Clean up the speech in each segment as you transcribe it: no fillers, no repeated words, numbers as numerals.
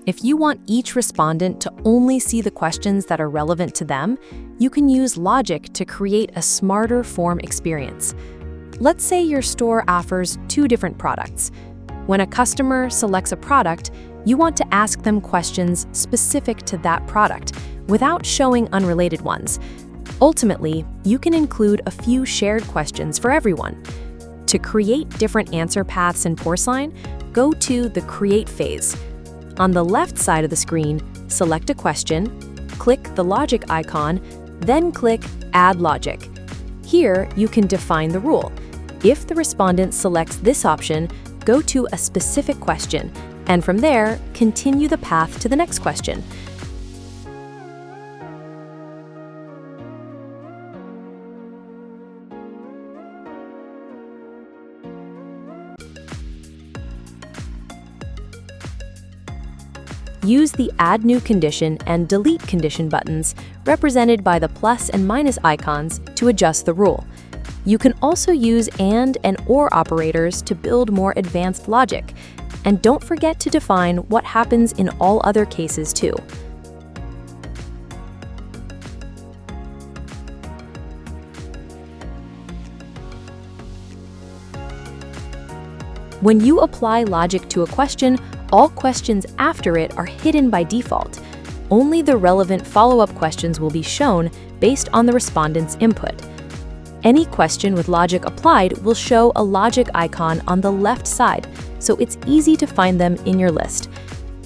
If you want each respondent to only see the questions that are relevant to them, you can use logic to create a smarter form experience. Let's say your store offers 2 different products. When a customer selects a product, you want to ask them questions specific to that product without showing unrelated ones. Ultimately, you can include a few shared questions for everyone. To create different answer paths in Porsline, go to the Create phase. On the left side of the screen, select a question, click the logic icon, then click Add Logic. Here, you can define the rule. If the respondent selects this option, go to a specific question, and from there, continue the path to the next question. Use the Add New Condition and Delete Condition buttons, represented by the plus and minus icons, to adjust the rule. You can also use and or operators to build more advanced logic. And don't forget to define what happens in all other cases too. When you apply logic to a question, all questions after it are hidden by default. Only the relevant follow-up questions will be shown based on the respondent's input. Any question with logic applied will show a logic icon on the left side, so it's easy to find them in your list.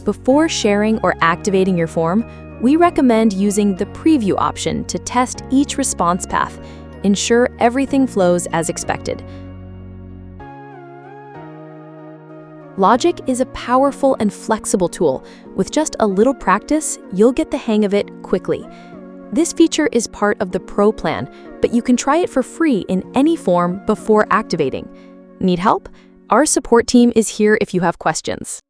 Before sharing or activating your form, we recommend using the Preview option to test each response path. Ensure everything flows as expected. Logic is a powerful and flexible tool. With just a little practice, you'll get the hang of it quickly. This feature is part of the Pro plan, but you can try it for free in any form before activating. Need help? Our support team is here if you have questions.